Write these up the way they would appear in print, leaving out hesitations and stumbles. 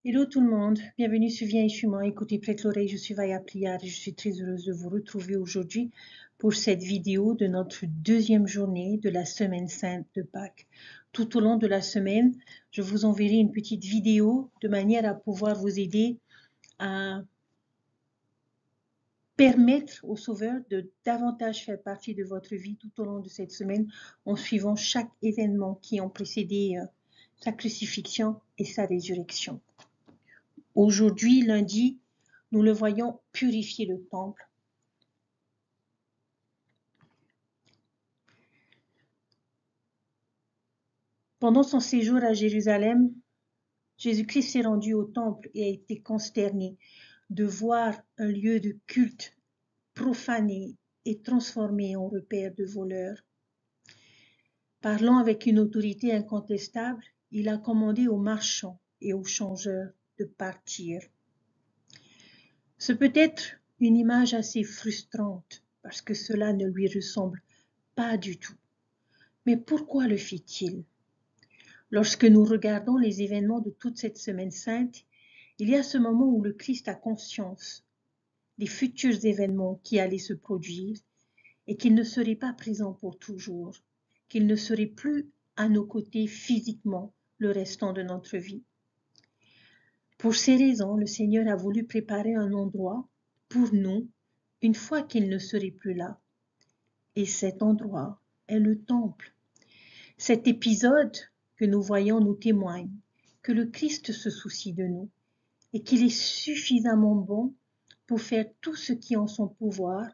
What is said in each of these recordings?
Hello tout le monde, bienvenue sur Viens et suis-moi. Écoutez, prête l'oreille, je suis Vaya Prière et je suis très heureuse de vous retrouver aujourd'hui pour cette vidéo de notre deuxième journée de la semaine sainte de Pâques. Tout au long de la semaine, je vous enverrai une petite vidéo de manière à pouvoir vous aider à permettre au Sauveur de davantage faire partie de votre vie tout au long de cette semaine en suivant chaque événement qui ont précédé sa crucifixion et sa résurrection. Aujourd'hui, lundi, nous le voyons purifier le temple. Pendant son séjour à Jérusalem, Jésus-Christ s'est rendu au temple et a été consterné de voir un lieu de culte profané et transformé en repère de voleurs. Parlant avec une autorité incontestable, il a commandé aux marchands et aux changeurs de partir. Ce peut être une image assez frustrante parce que cela ne lui ressemble pas du tout. Mais pourquoi le fit-il? Lorsque nous regardons les événements de toute cette semaine sainte, il y a ce moment où le Christ a conscience des futurs événements qui allaient se produire et qu'il ne serait pas présent pour toujours, qu'il ne serait plus à nos côtés physiquement le restant de notre vie. Pour ces raisons, le Seigneur a voulu préparer un endroit pour nous une fois qu'il ne serait plus là. Et cet endroit est le temple. Cet épisode que nous voyons nous témoigne que le Christ se soucie de nous et qu'il est suffisamment bon pour faire tout ce qui est en son pouvoir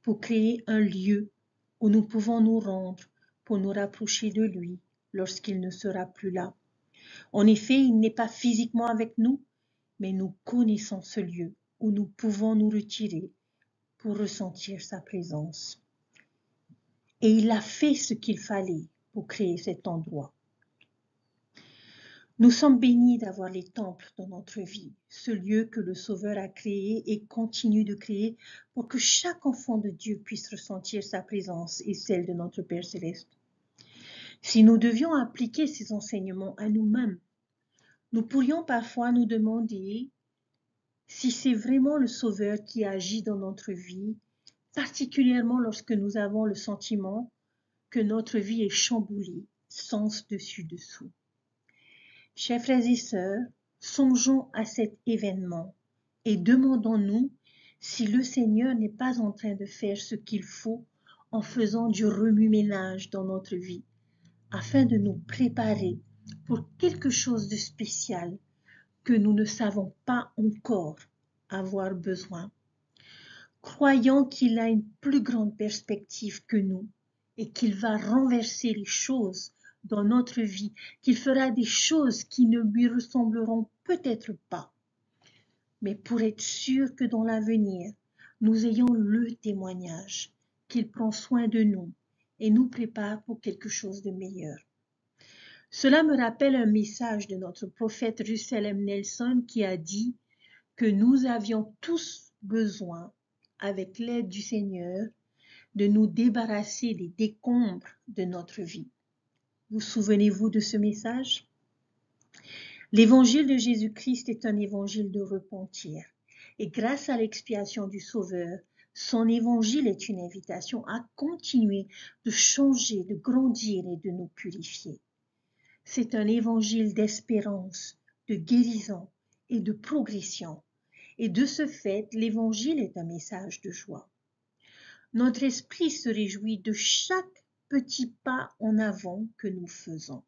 pour créer un lieu où nous pouvons nous rendre pour nous rapprocher de lui lorsqu'il ne sera plus là. En effet, il n'est pas physiquement avec nous, mais nous connaissons ce lieu où nous pouvons nous retirer pour ressentir sa présence. Et il a fait ce qu'il fallait pour créer cet endroit. Nous sommes bénis d'avoir les temples dans notre vie, ce lieu que le Sauveur a créé et continue de créer pour que chaque enfant de Dieu puisse ressentir sa présence et celle de notre Père Céleste. Si nous devions appliquer ces enseignements à nous-mêmes, nous pourrions parfois nous demander si c'est vraiment le Sauveur qui agit dans notre vie, particulièrement lorsque nous avons le sentiment que notre vie est chamboulée, sens dessus dessous. Chers frères et sœurs, songeons à cet événement et demandons-nous si le Seigneur n'est pas en train de faire ce qu'il faut en faisant du remue-ménage dans notre vie, afin de nous préparer pour quelque chose de spécial que nous ne savons pas encore avoir besoin. Croyons qu'il a une plus grande perspective que nous et qu'il va renverser les choses dans notre vie, qu'il fera des choses qui ne lui ressembleront peut-être pas, mais pour être sûr que dans l'avenir, nous ayons le témoignage qu'il prend soin de nous et nous prépare pour quelque chose de meilleur. Cela me rappelle un message de notre prophète Russell M. Nelson qui a dit que nous avions tous besoin, avec l'aide du Seigneur, de nous débarrasser des décombres de notre vie. Vous souvenez-vous de ce message? L'évangile de Jésus-Christ est un évangile de repentir. Et grâce à l'expiation du Sauveur, son évangile est une invitation à continuer de changer, de grandir et de nous purifier. C'est un évangile d'espérance, de guérison et de progression. Et de ce fait, l'évangile est un message de joie. Notre esprit se réjouit de chaque petit pas en avant que nous faisons.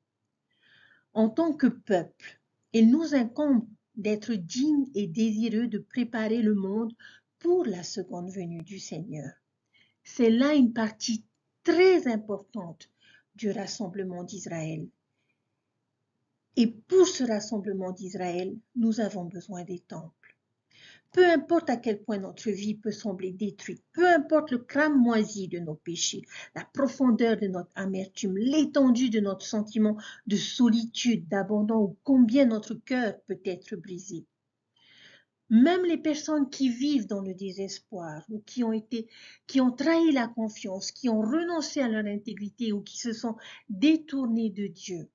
En tant que peuple, il nous incombe d'être dignes et désireux de préparer le monde pour la seconde venue du Seigneur. C'est là une partie très importante du rassemblement d'Israël. Et pour ce rassemblement d'Israël, nous avons besoin des temples. Peu importe à quel point notre vie peut sembler détruite, peu importe le cramoisi de nos péchés, la profondeur de notre amertume, l'étendue de notre sentiment de solitude, d'abandon ou combien notre cœur peut être brisé. Même les personnes qui vivent dans le désespoir ou qui ont trahi la confiance, qui ont renoncé à leur intégrité ou qui se sont détournées de Dieu,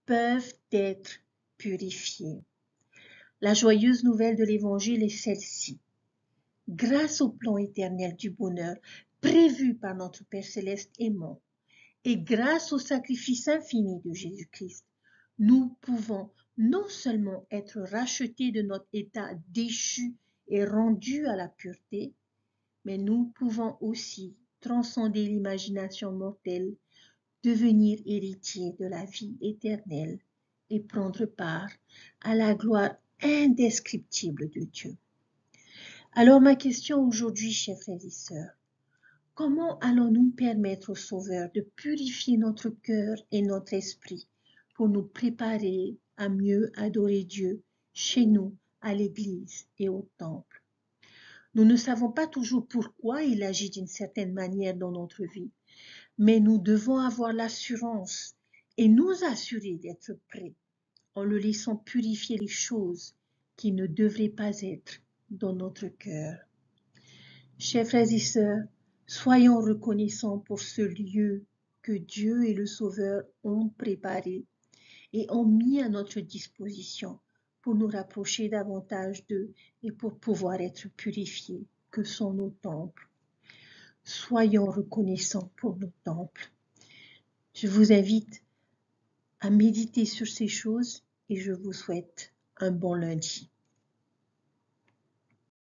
peuvent être purifiées. La joyeuse nouvelle de l'Évangile est celle-ci. Grâce au plan éternel du bonheur prévu par notre Père céleste aimant, et grâce au sacrifice infini de Jésus-Christ, nous pouvons non seulement être rachetés de notre état déchu et rendus à la pureté, mais nous pouvons aussi transcender l'imagination mortelle, devenir héritiers de la vie éternelle et prendre part à la gloire indescriptible de Dieu. Alors ma question aujourd'hui, chers frères et sœurs, comment allons-nous permettre au Sauveur de purifier notre cœur et notre esprit pour nous préparer à mieux adorer Dieu chez nous, à l'Église et au temple? Nous ne savons pas toujours pourquoi il agit d'une certaine manière dans notre vie, mais nous devons avoir l'assurance et nous assurer d'être prêts en le laissant purifier les choses qui ne devraient pas être dans notre cœur. Chers frères et sœurs, soyons reconnaissants pour ce lieu que Dieu et le Sauveur ont préparé et ont mis à notre disposition pour nous rapprocher davantage d'eux et pour pouvoir être purifiés, que sont nos temples. Soyons reconnaissants pour nos temples. Je vous invite à méditer sur ces choses et je vous souhaite un bon lundi.